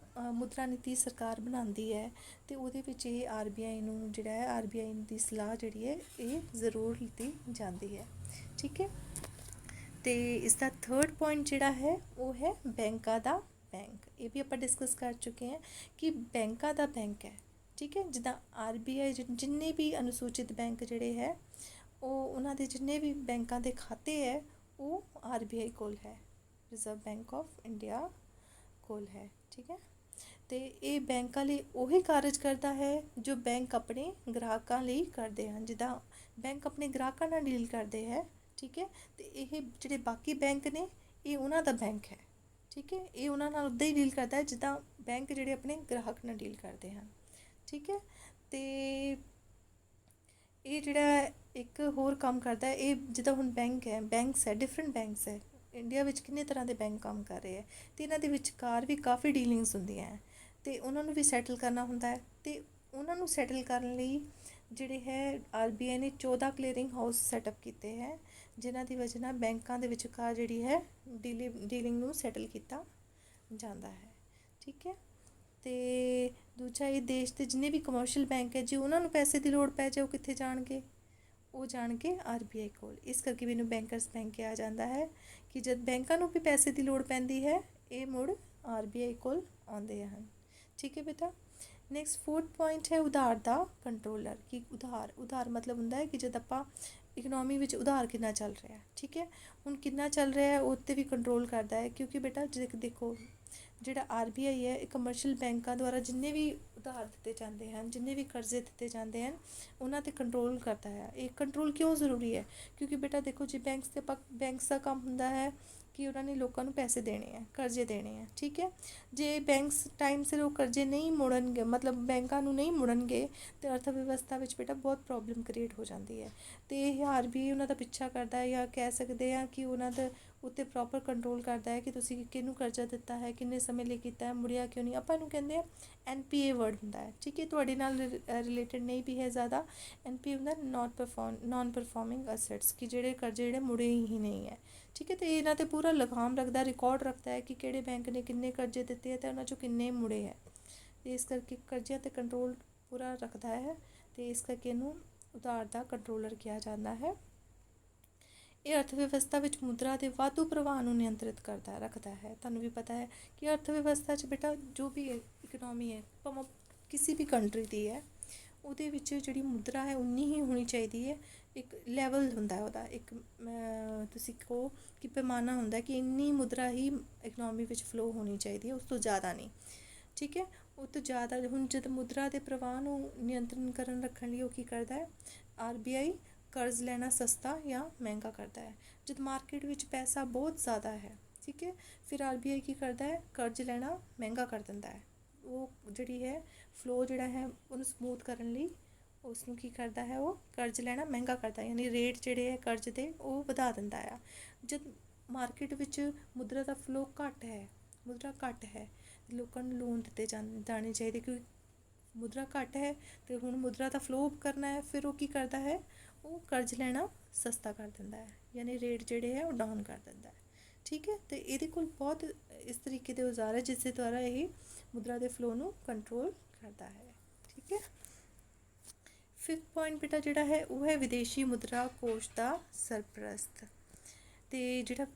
ਮੁਦਰਾ ਨੀਤੀ ਸਰਕਾਰ ਬਣਾਉਂਦੀ ਹੈ ਅਤੇ ਉਹਦੇ ਵਿੱਚ ਇਹ RBI ਨੂੰ ਜਿਹੜਾ ਹੈ, RBI ਦੀ ਸਲਾਹ ਜਿਹੜੀ ਹੈ ਇਹ ਜ਼ਰੂਰ ਲਿੱਤੀ ਜਾਂਦੀ ਹੈ, ਠੀਕ ਹੈ। ਅਤੇ ਇਸ ਦਾ ਥਰਡ ਪੁਆਇੰਟ ਜਿਹੜਾ ਹੈ ਉਹ ਹੈ ਬੈਂਕਾਂ ਦਾ ਬੈਂਕ। ਇਹ ਵੀ ਆਪਾਂ ਡਿਸਕਸ ਕਰ ਚੁੱਕੇ ਹਾਂ ਕਿ ਬੈਂਕਾਂ ਦਾ ਬੈਂਕ ਹੈ, ਠੀਕ ਹੈ। ਜਿੱਦਾਂ RBI ਜਿੰਨੇ ਵੀ ਅਨੁਸੂਚਿਤ ਬੈਂਕ ਜਿਹੜੇ ਹੈ, ਉਹ ਉਹਨਾਂ ਦੇ ਜਿੰਨੇ ਵੀ ਬੈਂਕਾਂ ਦੇ ਖਾਤੇ ਹੈ ਉਹ RBI ਕੋਲ ਹੈ, ਰਿਜ਼ਰਵ ਬੈਂਕ ਆਫ ਇੰਡੀਆ ਕੋਲ ਹੈ, ਠੀਕ ਹੈ। ਅਤੇ ਇਹ ਬੈਂਕਾਂ ਲਈ ਉਹੀ ਕਾਰਜ ਕਰਦਾ ਹੈ ਜੋ ਬੈਂਕ ਆਪਣੇ ਗ੍ਰਾਹਕਾਂ ਲਈ ਕਰਦੇ ਹਨ। ਜਿੱਦਾਂ ਬੈਂਕ ਆਪਣੇ ਗ੍ਰਾਹਕਾਂ ਨਾਲ ਡੀਲ ਕਰਦੇ ਹੈ, ਠੀਕ ਹੈ, ਅਤੇ ਇਹ ਜਿਹੜੇ ਬਾਕੀ ਬੈਂਕ ਨੇ ਇਹ ਉਹਨਾਂ ਦਾ ਬੈਂਕ ਹੈ, ਠੀਕ ਹੈ। ਇਹ ਉਹਨਾਂ ਨਾਲ ਉੱਦਾਂ ਹੀ ਡੀਲ ਕਰਦਾ ਹੈ ਜਿੱਦਾਂ ਬੈਂਕ ਜਿਹੜੇ ਆਪਣੇ ਗ੍ਰਾਹਕ ਨਾਲ ਡੀਲ ਕਰਦੇ ਹਨ, ਠੀਕ ਹੈ। ਅਤੇ ਇਹ ਜਿਹੜਾ ਇੱਕ ਹੋਰ ਕੰਮ ਕਰਦਾ ਹੈ, ਇਹ ਜਿੱਦਾਂ ਹੁਣ ਬੈਂਕਸ ਹੈ, ਡਿਫਰੈਂਟ ਬੈਂਕਸ ਹੈ ਇੰਡੀਆ ਵਿੱਚ, ਕਿੰਨੇ ਤਰ੍ਹਾਂ ਦੇ ਬੈਂਕ ਕੰਮ ਕਰ ਰਹੇ ਹੈ, ਅਤੇ ਇਹਨਾਂ ਦੇ ਵਿਚਕਾਰ ਵੀ ਕਾਫੀ ਡੀਲਿੰਗਸ ਹੁੰਦੀਆਂ ਹੈ, ਅਤੇ ਉਹਨਾਂ ਨੂੰ ਵੀ ਸੈਟਲ ਕਰਨਾ ਹੁੰਦਾ ਹੈ। ਅਤੇ ਉਹਨਾਂ ਨੂੰ ਸੈਟਲ ਕਰਨ ਲਈ ਜਿਹੜੇ ਹੈ RBI ਨੇ 14 ਕਲੀਅਰਿੰਗ ਹਾਊਸ ਸੈਟਅਪ ਕੀਤੇ ਹੈ, ਜਿਨ੍ਹਾਂ ਦੀ ਵਜ੍ਹਾ ਨਾਲ ਬੈਂਕਾਂ ਦੇ ਵਿਚਕਾਰ ਜਿਹੜੀ ਹੈ ਡੀਲਿੰਗ ਨੂੰ ਸੈਟਲ ਕੀਤਾ ਜਾਂਦਾ ਹੈ, ਠੀਕ ਹੈ। ਅਤੇ ਦੂਜਾ, ਇਹ ਦੇਸ਼ ਦੇ ਜਿੰਨੇ ਵੀ ਕਮਰਸ਼ੀਅਲ ਬੈਂਕ ਹੈ, ਜੇ ਉਹਨਾਂ ਨੂੰ ਪੈਸੇ ਦੀ ਲੋੜ ਪੈ ਜਾਏ ਉਹ ਕਿੱਥੇ ਜਾਣਗੇ, ਉਹ ਜਾਣਗੇ RBI ਕੋਲ। ਇਸ ਕਰਕੇ ਵੀ ਇਹਨੂੰ ਬੈਂਕਰਸ ਬੈਂਕ ਕਿਹਾ ਜਾਂਦਾ ਹੈ ਕਿ ਜਦ ਬੈਂਕਾਂ ਨੂੰ ਵੀ ਪੈਸੇ ਦੀ ਲੋੜ ਪੈਂਦੀ ਹੈ ਇਹ ਮੁੜ RBI ਕੋਲ ਆਉਂਦੇ ਹਨ, ਠੀਕ ਹੈ ਬੇਟਾ। ਨੈਕਸਟ ਫੋਰਥ ਪੁਆਇੰਟ ਹੈ ਉਧਾਰ ਦਾ ਕੰਟਰੋਲਰ। ਕਿ ਉਧਾਰ ਮਤਲਬ ਹੁੰਦਾ ਹੈ ਕਿ ਜਦ ਆਪਾਂ ਇਕਨੋਮੀ ਵਿੱਚ ਉਧਾਰ ਕਿੰਨਾ ਚੱਲ ਰਿਹਾ, ਠੀਕ ਹੈ, ਹੁਣ ਕਿੰਨਾ ਚੱਲ ਰਿਹਾ ਹੈ ਉਹ 'ਤੇ ਵੀ ਕੰਟਰੋਲ ਕਰਦਾ ਹੈ, ਕਿਉਂਕਿ ਬੇਟਾ ਦੇਖੋ ਜਿਹੜਾ RBI ਹੈ ਇਹ ਕਮਰਸ਼ੀਅਲ ਬੈਂਕਾਂ ਦੁਆਰਾ ਜਿੰਨੇ ਵੀ ਉਧਾਰ ਦਿੱਤੇ ਜਾਂਦੇ ਹਨ, ਜਿੰਨੇ ਵੀ ਕਰਜ਼ੇ ਦਿੱਤੇ ਜਾਂਦੇ ਹਨ, ਉਹਨਾਂ 'ਤੇ ਕੰਟਰੋਲ ਕਰਦਾ ਹੈ। ਇਹ ਕੰਟਰੋਲ ਕਿਉਂ ਜ਼ਰੂਰੀ ਹੈ, ਕਿਉਂਕਿ ਬੇਟਾ ਦੇਖੋ ਜੇ ਬੈਂਕਸ ਦਾ ਕੰਮ ਹੁੰਦਾ ਹੈ ਕਿ ਉਹਨਾਂ ਨੇ ਲੋਕਾਂ ਨੂੰ ਪੈਸੇ ਦੇਣੇ ਹੈ, ਕਰਜ਼ੇ ਦੇਣੇ ਹੈ, ਠੀਕ ਹੈ। ਜੇ ਬੈਂਕਸ ਟਾਈਮ ਸਿਰ ਉਹ ਕਰਜ਼ੇ ਨਹੀਂ ਮੋੜਨਗੇ, ਮਤਲਬ ਬੈਂਕਾਂ ਨੂੰ ਨਹੀਂ ਮੋੜਨਗੇ, ਤਾਂ ਅਰਥ ਵਿਵਸਥਾ ਵਿੱਚ ਬੇਟਾ ਬਹੁਤ ਪ੍ਰੋਬਲਮ ਕ੍ਰੀਏਟ ਹੋ ਜਾਂਦੀ ਹੈ। ਅਤੇ ਇਹ RBI ਉਹਨਾਂ ਦਾ ਪਿੱਛਾ ਕਰਦਾ ਹੈ, ਜਾਂ ਕਹਿ ਸਕਦੇ ਹਾਂ ਕਿ ਉਹਨਾਂ ਦੇ ਉੱਤੇ ਪ੍ਰੋਪਰ ਕੰਟਰੋਲ ਕਰਦਾ ਹੈ ਕਿ ਤੁਸੀਂ ਕਿਹਨੂੰ ਕਰਜ਼ਾ ਦਿੱਤਾ ਹੈ, ਕਿੰਨੇ ਸਮੇਂ ਲਈ ਕੀਤਾ ਹੈ, ਮੁੜਿਆ ਕਿਉਂ ਨਹੀਂ। ਆਪਾਂ ਇਹਨੂੰ ਕਹਿੰਦੇ ਆ NPA ਵਰਡ ਹੁੰਦਾ ਹੈ, ਠੀਕ ਹੈ, ਤੁਹਾਡੇ ਨਾਲ ਰਿਲੇਟਡ ਨਹੀਂ ਵੀ ਹੈ ਜ਼ਿਆਦਾ। NPA ਹੁੰਦਾ ਨੋਨ ਪਰਫੋਰਮਿੰਗ ਅਸੈਟਸ, ਕਿ ਜਿਹੜੇ ਕਰਜ਼ੇ ਜਿਹੜੇ ਮੁੜੇ ਹੀ ਨਹੀਂ ਹੈ, ਠੀਕ ਹੈ। ਅਤੇ ਇਹਨਾਂ 'ਤੇ ਪੂਰਾ ਲਗਾਮ ਰੱਖਦਾ, ਰਿਕਾਰਡ ਰੱਖਦਾ ਹੈ ਕਿ ਕਿਹੜੇ ਬੈਂਕ ਨੇ ਕਿੰਨੇ ਕਰਜ਼ੇ ਦਿੱਤੇ ਹੈ ਅਤੇ ਉਹਨਾਂ 'ਚੋਂ ਕਿੰਨੇ ਮੁੜੇ ਹੈ। ਅਤੇ ਇਸ ਕਰਕੇ ਕਰਜ਼ਿਆਂ 'ਤੇ ਕੰਟਰੋਲ ਪੂਰਾ ਰੱਖਦਾ ਹੈ, ਅਤੇ ਇਸ ਕਰਕੇ ਇਹਨੂੰ ਉਧਾਰ ਦਾ ਕੰਟਰੋਲਰ ਕਿਹਾ ਜਾਂਦਾ ਹੈ। ਇਹ ਅਰਥ ਵਿਵਸਥਾ ਵਿੱਚ ਮੁਦਰਾ ਦੇ ਵਾਧੂ ਪ੍ਰਵਾਹ ਨੂੰ ਨਿਯੰਤਰਿਤ ਰੱਖਦਾ ਹੈ। ਤੁਹਾਨੂੰ ਵੀ ਪਤਾ ਹੈ ਕਿ ਅਰਥ ਵਿਵਸਥਾ 'ਚ ਬੇਟਾ ਜੋ ਵੀ ਇਕਨੋਮੀ ਹੈ, ਭਾਵੇਂ ਕਿਸੇ ਵੀ ਕੰਟਰੀ ਦੀ ਹੈ, ਉਹਦੇ ਵਿੱਚ ਜਿਹੜੀ ਮੁਦਰਾ ਹੈ ਉਨੀ ਹੀ ਹੋਣੀ ਚਾਹੀਦੀ ਹੈ। ਇੱਕ ਲੈਵਲ ਹੁੰਦਾ ਉਹਦਾ, ਇੱਕ ਤੁਸੀਂ ਕਹੋ ਕਿ ਪੈਮਾਨਾ ਹੁੰਦਾ ਕਿ ਇੰਨੀ ਮੁਦਰਾ ਹੀ ਇਕਨੋਮੀ ਵਿੱਚ ਫਲੋ ਹੋਣੀ ਚਾਹੀਦੀ ਹੈ, ਉਸ ਤੋਂ ਜ਼ਿਆਦਾ ਨਹੀਂ, ਠੀਕ ਹੈ। ਉਹ ਤੋਂ ਜ਼ਿਆਦਾ ਹੁਣ ਜਦ ਮੁਦਰਾ ਦੇ ਪ੍ਰਵਾਹ ਨੂੰ ਨਿਯੰਤਰਣ ਰੱਖਣ ਲਈ ਉਹ ਕੀ ਕਰਦਾ ਹੈ, RBI ਕਰਜ਼ ਲੈਣਾ ਸਸਤਾ ਜਾਂ ਮਹਿੰਗਾ ਕਰਦਾ ਹੈ। ਜਦ ਮਾਰਕੀਟ ਵਿੱਚ ਪੈਸਾ ਬਹੁਤ ਜ਼ਿਆਦਾ ਹੈ, ਠੀਕ ਹੈ, ਫਿਰ RBI ਕੀ ਕਰਦਾ ਹੈ, ਕਰਜ਼ ਲੈਣਾ ਮਹਿੰਗਾ ਕਰ ਦਿੰਦਾ ਹੈ। ਉਹ ਜਿਹੜੀ ਹੈ ਫਲੋ ਜਿਹੜਾ ਹੈ ਉਹਨੂੰ ਸਮੂਥ ਕਰਨ ਲਈ ਉਸ ਨੂੰ ਕੀ ਕਰਦਾ ਹੈ, ਉਹ ਕਰਜ਼ ਲੈਣਾ ਮਹਿੰਗਾ ਕਰਦਾ, ਯਾਨੀ ਰੇਟ ਜਿਹੜੇ ਹੈ ਕਰਜ਼ ਦੇ ਉਹ ਵਧਾ ਦਿੰਦਾ ਆ। ਜਦ ਮਾਰਕੀਟ ਵਿੱਚ ਮੁਦਰਾ ਦਾ ਫਲੋ ਮੁਦਰਾ ਘੱਟ ਹੈ, ਲੋਕਾਂ ਨੂੰ ਲੋਨ ਦਿੱਤੇ ਜਾਣੇ ਚਾਹੀਦੇ, ਕਿਉਂਕਿ ਮੁਦਰਾ ਘੱਟ ਹੈ ਅਤੇ ਹੁਣ ਮੁਦਰਾ ਦਾ ਫਲੋ ਕਰਨਾ ਹੈ, ਫਿਰ ਉਹ ਕੀ ਕਰਦਾ ਹੈ, ਉਹ ਕਰਜ਼ ਲੈਣਾ ਸਸਤਾ ਕਰ ਦਿੰਦਾ ਹੈ, ਯਾਨੀ ਰੇਟ ਜਿਹੜੇ ਹੈ ਉਹ ਡਾਊਨ ਕਰ ਦਿੰਦਾ ਹੈ, ਠੀਕ ਹੈ। ਅਤੇ ਇਹਦੇ ਕੋਲ ਬਹੁਤ ਇਸ ਤਰੀਕੇ ਦੇ ਔਜ਼ਾਰ ਹੈ ਜਿਸ ਦੇ ਦੁਆਰਾ ਇਹ ਮੁਦਰਾ ਦੇ ਫਲੋ ਨੂੰ ਕੰਟਰੋਲ ਕਰਦਾ ਹੈ, ਠੀਕ ਹੈ। ਫਿਫਥ ਪੁਆਇੰਟ ਬੇਟਾ ਜਿਹੜਾ ਹੈ ਉਹ ਹੈ ਵਿਦੇਸ਼ੀ ਮੁਦਰਾ ਕੋਸ਼ ਦਾ ਸਰਪ੍ਰਸਤ। ਅਤੇ ਜਿਹੜਾ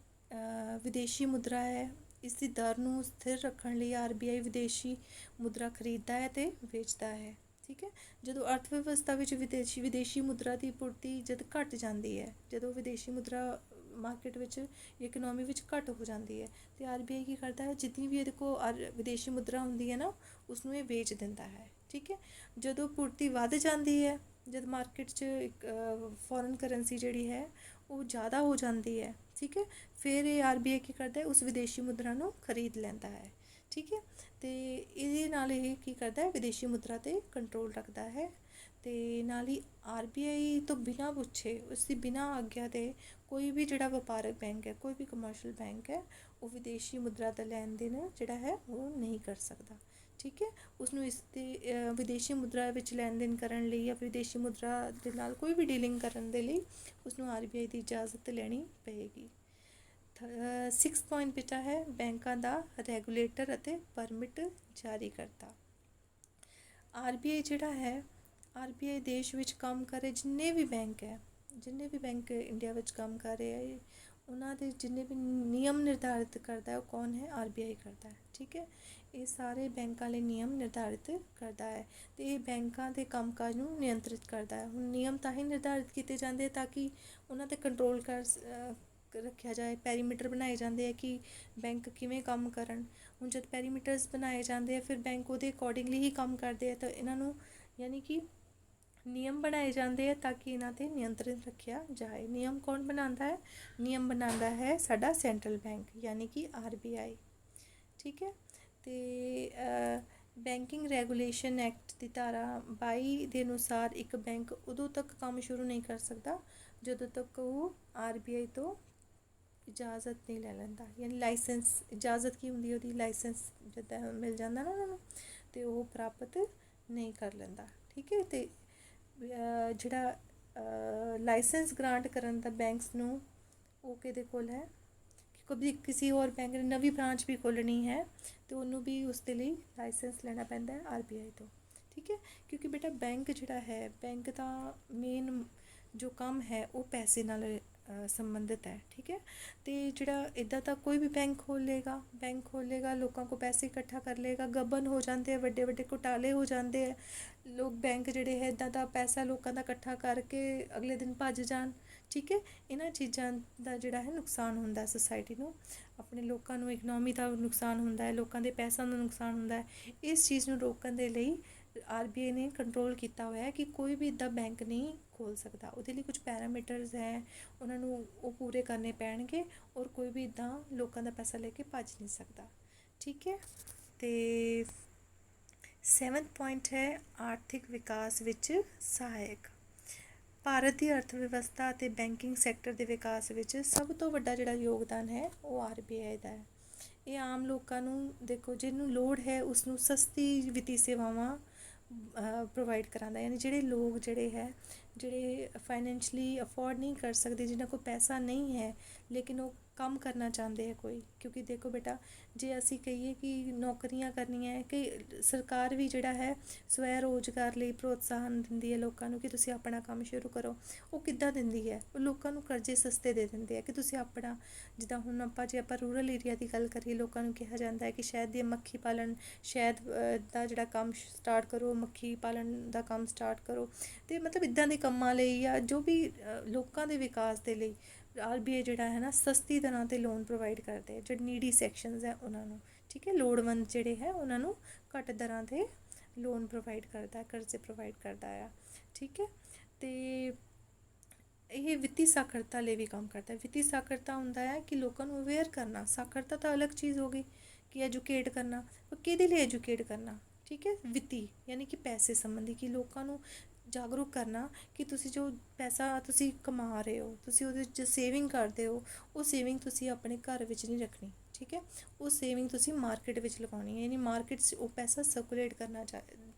ਵਿਦੇਸ਼ੀ ਮੁਦਰਾ ਹੈ ਇਸ ਦੀ ਦਰ ਨੂੰ ਸਥਿਰ ਰੱਖਣ ਲਈ RBI ਵਿਦੇਸ਼ੀ ਮੁਦਰਾ ਖਰੀਦਦਾ ਹੈ ਅਤੇ ਵੇਚਦਾ ਹੈ, ਠੀਕ ਹੈ। ਜਦੋਂ ਅਰਥ ਵਿਵਸਥਾ ਵਿੱਚ ਵਿਦੇਸ਼ੀ ਮੁਦਰਾ ਦੀ ਪੂਰਤੀ ਜਦ ਘੱਟ ਜਾਂਦੀ ਹੈ, ਜਦੋਂ ਵਿਦੇਸ਼ੀ ਮੁਦਰਾ ਮਾਰਕੀਟ ਵਿੱਚ ਇਕਨੋਮੀ ਵਿੱਚ ਘੱਟ ਹੋ ਜਾਂਦੀ ਹੈ, ਅਤੇ RBI ਕੀ ਕਰਦਾ ਹੈ, ਜਿੰਨੀ ਵੀ ਇਹਦੇ ਕੋਲ ਵਿਦੇਸ਼ੀ ਮੁਦਰਾ ਹੁੰਦੀ ਹੈ ਨਾ ਉਸਨੂੰ ਇਹ ਵੇਚ ਦਿੰਦਾ ਹੈ, ਠੀਕ ਹੈ। ਜਦੋਂ ਪੂਰਤੀ ਵੱਧ ਜਾਂਦੀ ਹੈ, ਜਦ ਮਾਰਕੀਟ 'ਚ ਇੱਕ ਫੋਰਨ ਕਰੰਸੀ ਜਿਹੜੀ ਹੈ ਉਹ ਜ਼ਿਆਦਾ ਹੋ ਜਾਂਦੀ ਹੈ, ਠੀਕ ਹੈ, ਫਿਰ ਇਹ RBI ਕੀ ਕਰਦਾ ਹੈ, ਉਸ ਵਿਦੇਸ਼ੀ ਮੁਦਰਾ ਨੂੰ ਖਰੀਦ ਲੈਂਦਾ ਹੈ, ਠੀਕ ਹੈ। ਅਤੇ ਇਹਦੇ ਨਾਲ ਇਹ ਕੀ ਕਰਦਾ ਹੈ, ਵਿਦੇਸ਼ੀ ਮੁਦਰਾ 'ਤੇ ਕੰਟਰੋਲ ਰੱਖਦਾ ਹੈ। ਤੇ ਨਾਲ ਹੀ RBI ਤੋਂ ਬਿਨਾਂ ਪੁੱਛੇ, ਉਸ ਦੀ ਬਿਨਾਂ ਆਗਿਆ ਦੇ ਕੋਈ ਵੀ ਜਿਹੜਾ ਵਪਾਰਕ ਬੈਂਕ ਹੈ, ਕੋਈ ਵੀ ਕਮਰਸ਼ੀਅਲ ਬੈਂਕ ਹੈ, ਉਹ ਵਿਦੇਸ਼ੀ ਮੁਦਰਾ ਦਾ ਲੈਣ ਦੇਣ ਜਿਹੜਾ ਹੈ ਉਹ ਨਹੀਂ ਕਰ ਸਕਦਾ। ਠੀਕ ਹੈ, ਉਸਨੂੰ ਇਸ ਦੇ ਵਿਦੇਸ਼ੀ ਮੁਦਰਾ ਵਿੱਚ ਲੈਣ ਦੇਣ ਕਰਨ ਲਈ ਜਾਂ ਵਿਦੇਸ਼ੀ ਮੁਦਰਾ ਦੇ ਨਾਲ ਕੋਈ ਵੀ ਡੀਲਿੰਗ ਕਰਨ ਦੇ ਲਈ ਉਸਨੂੰ RBI ਦੀ ਇਜਾਜ਼ਤ ਲੈਣੀ ਪਏਗੀ। 6 ਪੁਆਇੰਟ ਬੇਟਾ ਹੈ ਬੈਂਕਾਂ ਦਾ ਰੈਗੂਲੇਟਰ ਅਤੇ ਪਰਮਿਟ ਜਾਰੀ ਕਰਤਾ। RBI ਜਿਹੜਾ ਹੈ, RBI ਦੇਸ਼ ਵਿੱਚ ਕੰਮ ਕਰ ਰਹੇ ਜਿੰਨੇ ਵੀ ਬੈਂਕ ਇੰਡੀਆ ਵਿੱਚ ਕੰਮ ਕਰ ਰਹੇ ਹੈ, ਉਹਨਾਂ ਦੇ ਜਿੰਨੇ ਵੀ ਨਿਯਮ ਨਿਰਧਾਰਿਤ ਕਰਦਾ ਹੈ ਉਹ ਕੌਣ ਹੈ? RBI ਕਰਦਾ ਹੈ। ਠੀਕ ਹੈ, ਇਹ ਸਾਰੇ ਬੈਂਕਾਂ ਲਈ ਨਿਯਮ ਨਿਰਧਾਰਿਤ ਕਰਦਾ ਹੈ ਅਤੇ ਇਹ ਬੈਂਕਾਂ ਦੇ ਕੰਮਕਾਜ ਨੂੰ ਨਿਯੰਤਰਿਤ ਕਰਦਾ ਹੈ। ਹੁਣ ਨਿਯਮ ਤਾਂ ਹੀ ਨਿਰਧਾਰਿਤ ਕੀਤੇ ਜਾਂਦੇ ਤਾਂ ਕਿ ਉਹਨਾਂ 'ਤੇ ਕੰਟਰੋਲ ਰੱਖਿਆ ਜਾਏ, ਪੈਰੀਮੀਟਰ ਬਣਾਏ ਜਾਂਦੇ ਆ ਕਿ ਬੈਂਕ ਕਿਵੇਂ ਕੰਮ ਕਰਨ। ਹੁਣ ਜਦ ਪੈਰੀਮੀਟਰਸ ਬਣਾਏ ਜਾਂਦੇ ਆ ਫਿਰ ਬੈਂਕ ਉਹਦੇ ਅਕੋਰਡਿੰਗਲੀ ਹੀ ਕੰਮ ਕਰਦੇ ਆ, ਤਾਂ ਇਹਨਾਂ ਨੂੰ ਯਾਨੀ ਕਿ ਨਿਯਮ ਬਣਾਏ ਜਾਂਦੇ ਆ ਤਾਂ ਕਿ ਇਹਨਾਂ 'ਤੇ ਨਿਯੰਤਰਣ ਰੱਖਿਆ ਜਾਏ। ਨਿਯਮ ਕੌਣ ਬਣਾਉਂਦਾ ਹੈ? ਨਿਯਮ ਬਣਾਉਂਦਾ ਹੈ ਸਾਡਾ ਸੈਂਟਰਲ ਬੈਂਕ ਯਾਨੀ ਕਿ RBI। ਠੀਕ ਹੈ, ਅਤੇ ਬੈਂਕਿੰਗ ਰੈਗੂਲੇਸ਼ਨ ਐਕਟ ਦੀ ਧਾਰਾ 22 ਦੇ ਅਨੁਸਾਰ ਇੱਕ ਬੈਂਕ ਉਦੋਂ ਤੱਕ ਕੰਮ ਸ਼ੁਰੂ ਨਹੀਂ ਕਰ ਸਕਦਾ ਜਦੋਂ ਤੱਕ ਉਹ RBI ਤੋਂ ਇਜਾਜ਼ਤ ਨਹੀਂ ਲੈ ਲੈਂਦਾ, ਯਾਨੀ ਲਾਇਸੈਂਸ। ਇਜਾਜ਼ਤ ਕੀ ਹੁੰਦੀ? ਉਹਦੀ ਲਾਇਸੈਂਸ ਜਿੱਦਾਂ ਮਿਲ ਜਾਂਦਾ ਨਾ ਉਹਨਾਂ ਨੂੰ, ਅਤੇ ਉਹ ਪ੍ਰਾਪਤ ਨਹੀਂ ਕਰ ਲੈਂਦਾ। ਠੀਕ ਹੈ, ਅਤੇ ਜਿਹੜਾ ਲਾਇਸੈਂਸ ਗ੍ਰਾਂਟ ਕਰਨ ਦਾ ਬੈਂਕਸ ਨੂੰ ਉਹ ਕਿਹਦੇ ਕੋਲ ਹੈ? ਕਦੀ ਕਿਸੇ ਹੋਰ ਬੈਂਕ ਨੇ ਨਵੀਂ ਬ੍ਰਾਂਚ ਵੀ ਖੋਲ੍ਹਣੀ ਹੈ ਅਤੇ ਉਹਨੂੰ ਵੀ ਉਸ ਦੇ ਲਈ ਲਾਇਸੈਂਸ ਲੈਣਾ ਪੈਂਦਾ ਹੈ RBI ਤੋਂ। ਠੀਕ ਹੈ, ਕਿਉਂਕਿ ਬੇਟਾ ਬੈਂਕ ਜਿਹੜਾ ਹੈ, ਬੈਂਕ ਦਾ ਮੇਨ ਜੋ ਕੰਮ ਹੈ ਉਹ ਪੈਸੇ ਨਾਲ ਸੰਬੰਧਿਤ ਹੈ। ਠੀਕ ਹੈ, ਅਤੇ ਜਿਹੜਾ ਇੱਦਾਂ ਤਾਂ ਕੋਈ ਵੀ ਬੈਂਕ ਖੋਲ੍ਹੇਗਾ, ਲੋਕਾਂ ਕੋਲ ਪੈਸੇ ਇਕੱਠਾ ਕਰ ਲਏਗਾ, ਗਬਨ ਹੋ ਜਾਂਦੇ ਆ, ਵੱਡੇ ਵੱਡੇ ਘੁਟਾਲੇ ਹੋ ਜਾਂਦੇ ਆ। ਲੋਕ ਬੈਂਕ ਜਿਹੜੇ ਹੈ ਇੱਦਾਂ ਦਾ ਪੈਸਾ ਲੋਕਾਂ ਦਾ ਇਕੱਠਾ ਕਰਕੇ ਅਗਲੇ ਦਿਨ ਭੱਜ ਜਾਣ। ਠੀਕ ਹੈ, ਇਹਨਾਂ ਚੀਜ਼ਾਂ ਦਾ ਜਿਹੜਾ ਹੈ ਨੁਕਸਾਨ ਹੁੰਦਾ ਸੁਸਾਇਟੀ ਨੂੰ, ਆਪਣੇ ਲੋਕਾਂ ਨੂੰ, ਇਕਨੋਮੀ ਦਾ ਨੁਕਸਾਨ ਹੁੰਦਾ ਹੈ, ਲੋਕਾਂ ਦੇ ਪੈਸਿਆਂ ਦਾ ਨੁਕਸਾਨ ਹੁੰਦਾ ਹੈ। ਇਸ ਚੀਜ਼ ਨੂੰ ਰੋਕਣ ਦੇ ਲਈ RBI ਨੇ ਕੰਟਰੋਲ ਕੀਤਾ ਹੋਇਆ ਹੈ ਕਿ ਕੋਈ ਵੀ ਇੱਦਾਂ ਬੈਂਕ ਨਹੀਂ ਖੋਲ੍ਹ ਸਕਦਾ। ਉਹਦੇ ਲਈ ਕੁਝ ਪੈਰਾਮੀਟਰਸ ਹੈ, ਉਹਨਾਂ ਨੂੰ ਉਹ ਪੂਰੇ ਕਰਨੇ ਪੈਣਗੇ ਔਰ ਕੋਈ ਵੀ ਇੱਦਾਂ ਲੋਕਾਂ ਦਾ ਪੈਸਾ ਲੈ ਕੇ ਭੱਜ ਨਹੀਂ ਸਕਦਾ। ਠੀਕ ਹੈ, ਅਤੇ 7 ਪੁਆਇੰਟ ਹੈ ਆਰਥਿਕ ਵਿਕਾਸ ਵਿੱਚ ਸਹਾਇਕ। ਭਾਰਤ ਦੀ ਅਰਥ ਵਿਵਸਥਾ ਅਤੇ ਬੈਂਕਿੰਗ ਸੈਕਟਰ ਦੇ ਵਿਕਾਸ ਵਿੱਚ ਸਭ ਤੋਂ ਵੱਡਾ ਜਿਹੜਾ ਯੋਗਦਾਨ ਹੈ ਉਹ RBI ਦਾ ਹੈ। ਇਹ ਆਮ ਲੋਕਾਂ ਨੂੰ, ਦੇਖੋ ਜਿਹਨੂੰ ਲੋੜ ਹੈ ਉਸਨੂੰ ਸਸਤੀ ਵਿੱਤੀ ਸੇਵਾਵਾਂ ਪ੍ਰੋਵਾਈਡ ਕਰਾਉਂਦਾ, ਯਾਨੀ ਜਿਹੜੇ ਲੋਕ ਜਿਹੜੇ ਫਾਈਨੈਂਸ਼ਲੀ ਅਫੋਰਡ ਨਹੀਂ ਕਰ ਸਕਦੇ, ਜਿਨ੍ਹਾਂ ਕੋਲ ਪੈਸਾ ਨਹੀਂ ਹੈ ਲੇਕਿਨ ਉਹ ਕੰਮ ਕਰਨਾ ਚਾਹੁੰਦੇ ਹੈ ਕੋਈ, ਕਿਉਂਕਿ ਦੇਖੋ ਬੇਟਾ ਜੇ ਅਸੀਂ ਕਹੀਏ ਕਿ ਨੌਕਰੀਆਂ ਕਰਨੀਆਂ ਹੈ, ਕਿ ਸਰਕਾਰ ਵੀ ਜਿਹੜਾ ਹੈ ਸਵੈ ਰੋਜ਼ਗਾਰ ਲਈ ਪ੍ਰੋਤਸਾਹਨ ਦਿੰਦੀ ਹੈ ਲੋਕਾਂ ਨੂੰ ਕਿ ਤੁਸੀਂ ਆਪਣਾ ਕੰਮ ਸ਼ੁਰੂ ਕਰੋ। ਉਹ ਕਿੱਦਾਂ ਦਿੰਦੀ ਹੈ? ਉਹ ਲੋਕਾਂ ਨੂੰ ਕਰਜ਼ੇ ਸਸਤੇ ਦੇ ਦਿੰਦੇ ਆ ਕਿ ਤੁਸੀਂ ਆਪਣਾ, ਜਿੱਦਾਂ ਹੁਣ ਜੇ ਆਪਾਂ ਰੂਰਲ ਏਰੀਆ ਦੀ ਗੱਲ ਕਰੀਏ, ਲੋਕਾਂ ਨੂੰ ਕਿਹਾ ਜਾਂਦਾ ਹੈ ਕਿ ਸ਼ਹਿਦ ਦੀ ਮੱਖੀ ਪਾਲਣ, ਸ਼ਹਿਦ ਦਾ ਜਿਹੜਾ ਕੰਮ ਸਟਾਰਟ ਕਰੋ, ਮੱਖੀ ਪਾਲਣ ਦਾ ਕੰਮ ਸਟਾਰਟ ਕਰੋ। ਅਤੇ ਮਤਲਬ ਇੱਦਾਂ ਦੇ ਕੰਮਾਂ ਲਈ ਜਾਂ ਜੋ ਵੀ ਲੋਕਾਂ ਦੇ ਵਿਕਾਸ ਦੇ ਲਈ RBI ਜਿਹੜਾ ਹੈ ਨਾ ਸਸਤੀ ਦਰਾਂ 'ਤੇ ਲੋਨ ਪ੍ਰੋਵਾਈਡ ਕਰਦੇ, ਜਿਹੜੇ ਨੀਡੀ ਸੈਕਸ਼ਨਸ ਹੈ ਉਹਨਾਂ ਨੂੰ। ਠੀਕ ਹੈ, ਲੋੜਵੰਦ ਜਿਹੜੇ ਹੈ ਉਹਨਾਂ ਨੂੰ ਘੱਟ ਦਰਾਂ 'ਤੇ ਲੋਨ ਪ੍ਰੋਵਾਈਡ ਕਰਦਾ, ਕਰਜ਼ੇ ਪ੍ਰੋਵਾਈਡ ਕਰਦਾ ਆ। ਠੀਕ ਹੈ, ਅਤੇ ਇਹ ਵਿੱਤੀ ਸਾਖਰਤਾ ਲਈ ਵੀ ਕੰਮ ਕਰਦਾ। ਵਿੱਤੀ ਸਾਖਰਤਾ ਹੁੰਦਾ ਹੈ ਕਿ ਲੋਕਾਂ ਨੂੰ ਅਵੇਅਰ ਕਰਨਾ। ਸਾਖਰਤਾ ਤਾਂ ਅਲੱਗ ਚੀਜ਼ ਹੋ ਗਈ ਕਿ ਐਜੂਕੇਟ ਕਰਨਾ, ਪਰ ਕਿਹਦੇ ਲਈ ਐਜੂਕੇਟ ਕਰਨਾ? ਠੀਕ ਹੈ, ਵਿੱਤੀ ਯਾਨੀ ਕਿ ਪੈਸੇ ਸੰਬੰਧੀ, ਕਿ ਲੋਕਾਂ ਨੂੰ ਜਾਗਰੂਕ ਕਰਨਾ ਕਿ ਤੁਸੀਂ ਜੋ ਪੈਸਾ ਤੁਸੀਂ ਕਮਾ ਰਹੇ ਹੋ, ਤੁਸੀਂ ਉਹਦੇ 'ਚ ਸੇਵਿੰਗ ਕਰਦੇ ਹੋ, ਉਹ ਸੇਵਿੰਗ ਤੁਸੀਂ ਆਪਣੇ ਘਰ ਵਿੱਚ ਨਹੀਂ ਰੱਖਣੀ। ਠੀਕ ਹੈ, ਉਹ ਸੇਵਿੰਗ ਤੁਸੀਂ ਮਾਰਕੀਟ ਵਿੱਚ ਲਗਾਉਣੀ ਹੈ, ਯਾਨੀ ਮਾਰਕੀਟ 'ਚ ਉਹ ਪੈਸਾ ਸਰਕੂਲੇਟ ਕਰਨਾ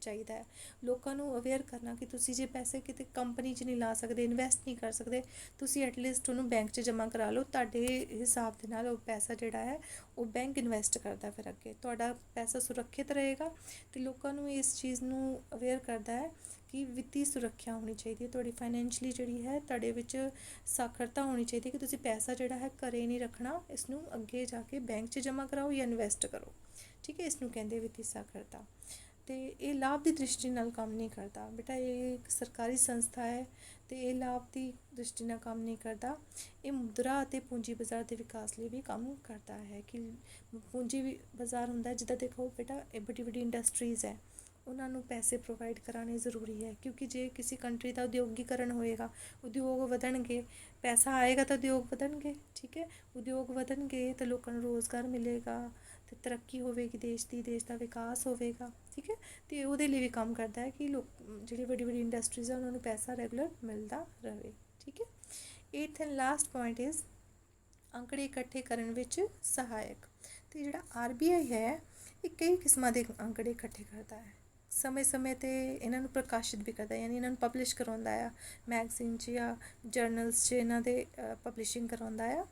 ਚਾਹੀਦਾ ਹੈ। ਲੋਕਾਂ ਨੂੰ ਅਵੇਅਰ ਕਰਨਾ ਕਿ ਤੁਸੀਂ ਜੇ ਪੈਸੇ ਕਿਤੇ ਕੰਪਨੀ 'ਚ ਨਹੀਂ ਲਾ ਸਕਦੇ, ਇਨਵੈਸਟ ਨਹੀਂ ਕਰ ਸਕਦੇ, ਤੁਸੀਂ ਐਟਲੀਸਟ ਉਹਨੂੰ ਬੈਂਕ 'ਚ ਜਮ੍ਹਾਂ ਕਰਾ ਲਓ। ਤੁਹਾਡੇ ਹਿਸਾਬ ਦੇ ਨਾਲ ਉਹ ਪੈਸਾ ਜਿਹੜਾ ਹੈ ਉਹ ਬੈਂਕ ਇਨਵੈਸਟ ਕਰਦਾ, ਫਿਰ ਅੱਗੇ ਤੁਹਾਡਾ ਪੈਸਾ ਸੁਰੱਖਿਅਤ ਰਹੇਗਾ। ਅਤੇ ਲੋਕਾਂ ਨੂੰ ਇਸ ਚੀਜ਼ ਨੂੰ ਅਵੇਅਰ ਕਰਦਾ ਹੈ ਕਿ ਵਿੱਤੀ ਸੁਰੱਖਿਆ ਹੋਣੀ ਚਾਹੀਦੀ ਹੈ, ਤੁਹਾਡੀ ਫਾਈਨੈਂਸ਼ਲੀ ਜਿਹੜੀ ਹੈ ਤੁਹਾਡੇ ਵਿੱਚ ਸਾਖਰਤਾ ਹੋਣੀ ਚਾਹੀਦੀ ਹੈ ਕਿ ਤੁਸੀਂ ਪੈਸਾ ਜਿਹੜਾ ਹੈ ਘਰੇ ਨਹੀਂ ਰੱਖਣਾ, ਇਸ ਨੂੰ ਅੱਗੇ ਜਾ ਕੇ ਬੈਂਕ 'ਚ ਜਮ੍ਹਾਂ ਕਰਾਓ ਜਾਂ ਇਨਵੈਸਟ ਕਰੋ। ਠੀਕ ਹੈ, ਇਸ ਨੂੰ ਕਹਿੰਦੇ ਵਿੱਤੀ ਸਾਖਰਤਾ। ਅਤੇ ਇਹ ਲਾਭ ਦੀ ਦ੍ਰਿਸ਼ਟੀ ਨਾਲ ਕੰਮ ਨਹੀਂ ਕਰਦਾ ਬੇਟਾ, ਇਹ ਇੱਕ ਸਰਕਾਰੀ ਸੰਸਥਾ ਹੈ ਅਤੇ ਇਹ ਲਾਭ ਦੀ ਦ੍ਰਿਸ਼ਟੀ ਨਾਲ ਕੰਮ ਨਹੀਂ ਕਰਦਾ। ਇਹ ਮੁਦਰਾ ਅਤੇ ਪੂੰਜੀ ਬਾਜ਼ਾਰ ਦੇ ਵਿਕਾਸ ਲਈ ਵੀ ਕੰਮ ਕਰਦਾ ਹੈ ਕਿ ਪੂੰਜੀ ਬਾਜ਼ਾਰ ਹੁੰਦਾ ਜਿੱਦਾਂ ਦੇਖੋ ਬੇਟਾ, ਇਹ ਵੱਡੀ ਵੱਡੀ ਇੰਡਸਟਰੀਜ਼ ਹੈ, ਉਹਨਾਂ ਨੂੰ ਪੈਸੇ ਪ੍ਰੋਵਾਈਡ ਕਰਾਉਣੇ ਜ਼ਰੂਰੀ ਹੈ, ਕਿਉਂਕਿ ਜੇ ਕਿਸੇ ਕੰਟਰੀ ਦਾ ਉਦਯੋਗੀਕਰਨ ਹੋਏਗਾ, ਉਦਯੋਗ ਵਧਣਗੇ, ਪੈਸਾ ਆਏਗਾ ਤਾਂ ਉਦਯੋਗ ਵਧਣਗੇ। ਠੀਕ ਹੈ, ਉਦਯੋਗ ਵਧਣਗੇ ਤਾਂ ਲੋਕਾਂ ਨੂੰ ਰੋਜ਼ਗਾਰ ਮਿਲੇਗਾ, ਤੇ ਤਰੱਕੀ ਹੋਵੇਗੀ ਦੇਸ਼ ਦਾ ਵਿਕਾਸ ਹੋਵੇਗਾ। ਠੀਕ ਹੈ, ਤੇ ਉਹਦੇ ਲਈ ਵੀ ਕੰਮ ਕਰਦਾ ਹੈ ਕਿ ਲੋਕ ਜਿਹੜੀ ਵੱਡੀ ਇੰਡਸਟਰੀਜ਼ ਆ ਉਹਨਾਂ ਨੂੰ ਪੈਸਾ ਰੈਗੂਲਰ ਮਿਲਦਾ ਰਹੇ। ਠੀਕ ਹੈ, 8th and last point is ਅੰਕੜੇ ਇਕੱਠੇ ਕਰਨ ਵਿੱਚ ਸਹਾਇਕ। ਤੇ ਜਿਹੜਾ RBI ਹੈ ਇਹ ਕਈ ਕਿਸਮਾਂ ਦੇ ਅੰਕੜੇ ਇਕੱਠੇ ਕਰਦਾ ਹੈ, ਸਮੇਂ 'ਤੇ ਇਹਨਾਂ ਨੂੰ ਪ੍ਰਕਾਸ਼ਿਤ ਵੀ ਕਰਦਾ, ਯਾਨੀ ਇਹਨਾਂ ਨੂੰ ਪਬਲਿਸ਼ ਕਰਵਾਉਂਦਾ ਆ ਮੈਗਜ਼ੀਨ 'ਚ ਜਾਂ ਜਰਨਲਸ 'ਚ ਇਹਨਾਂ ਦੇ ਪਬਲਿਸ਼ਿੰਗ ਕਰਵਾਉਂਦਾ ਆ।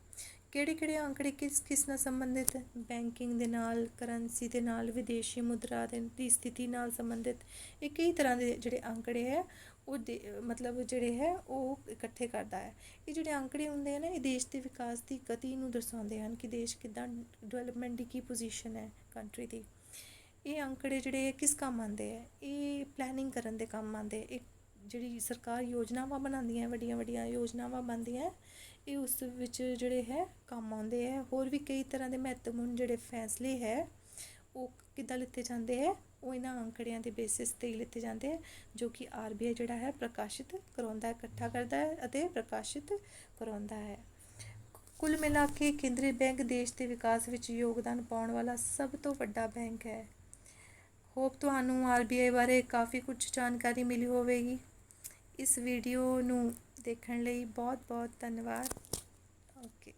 ਕਿਹੜੇ ਅੰਕੜੇ ਕਿਸ ਨਾਲ ਸੰਬੰਧਿਤ? ਬੈਂਕਿੰਗ ਦੇ ਨਾਲ, ਕਰੰਸੀ ਦੇ ਨਾਲ, ਵਿਦੇਸ਼ੀ ਮੁਦਰਾ ਦੀ ਸਥਿਤੀ ਨਾਲ ਸੰਬੰਧਿਤ। ਇਹ ਕਈ ਤਰ੍ਹਾਂ ਦੇ ਜਿਹੜੇ ਅੰਕੜੇ ਹੈ ਉਹ ਮਤਲਬ ਜਿਹੜੇ ਹੈ ਉਹ ਇਕੱਠੇ ਕਰਦਾ ਹੈ। ਇਹ ਜਿਹੜੇ ਅੰਕੜੇ ਹੁੰਦੇ ਆ ਨਾ ਇਹ ਦੇਸ਼ ਦੇ ਵਿਕਾਸ ਦੀ ਗਤੀ ਨੂੰ ਦਰਸਾਉਂਦੇ ਹਨ ਕਿ ਦੇਸ਼ ਕਿੱਦਾਂ ਡਿਵੈਲਪਮੈਂਟ ਦੀ ਕੀ ਪੋਜੀਸ਼ਨ ਹੈ ਕੰਟਰੀ ਦੀ। ਇਹ ਅੰਕੜੇ ਜਿਹੜੇ ਕਿਸ ਕੰਮ ਆਉਂਦੇ ਹੈ? ਇਹ ਪਲੈਨਿੰਗ ਕਰਨ ਦੇ ਕੰਮ ਆਉਂਦੇ। ਇਹ ਜਿਹੜੀ ਸਰਕਾਰ ਯੋਜਨਾਵਾਂ ਬਣਾਉਂਦੀਆਂ, ਵੱਡੀਆਂ ਯੋਜਨਾਵਾਂ ਬਣਦੀਆਂ, ਇਹ ਉਸ ਵਿੱਚ ਜਿਹੜੇ ਹੈ ਕੰਮ ਆਉਂਦੇ ਹੈ। ਹੋਰ ਵੀ ਕਈ ਤਰ੍ਹਾਂ ਦੇ ਮਹੱਤਵਪੂਰਨ ਜਿਹੜੇ ਫੈਸਲੇ ਹੈ ਉਹ ਕਿੱਦਾਂ ਲਿੱਤੇ ਜਾਂਦੇ ਹੈ? ਉਹ ਇਹਨਾਂ ਅੰਕੜਿਆਂ ਦੇ ਬੇਸਿਸ 'ਤੇ ਹੀ ਲਿੱਤੇ ਜਾਂਦੇ ਹੈ, ਜੋ ਕਿ RBI ਜਿਹੜਾ ਹੈ ਪ੍ਰਕਾਸ਼ਿਤ ਕਰਵਾਉਂਦਾ ਹੈ, ਇਕੱਠਾ ਕਰਦਾ ਹੈ ਅਤੇ ਪ੍ਰਕਾਸ਼ਿਤ ਕਰਵਾਉਂਦਾ ਹੈ। ਕੁੱਲ ਮਿਲਾ ਕੇ ਕੇਂਦਰੀ ਬੈਂਕ ਦੇਸ਼ ਦੇ ਵਿਕਾਸ ਵਿੱਚ ਯੋਗਦਾਨ ਪਾਉਣ ਵਾਲਾ ਸਭ ਤੋਂ ਵੱਡਾ ਬੈਂਕ ਹੈ। ਹੋਪ ਤੁਹਾਨੂੰ RBI ਬਾਰੇ ਕਾਫੀ ਕੁਝ ਜਾਣਕਾਰੀ ਮਿਲੀ ਹੋਵੇਗੀ। ਇਸ ਵੀਡੀਓ ਨੂੰ ਦੇਖਣ ਲਈ ਬਹੁਤ ਧੰਨਵਾਦ। ਓਕੇ।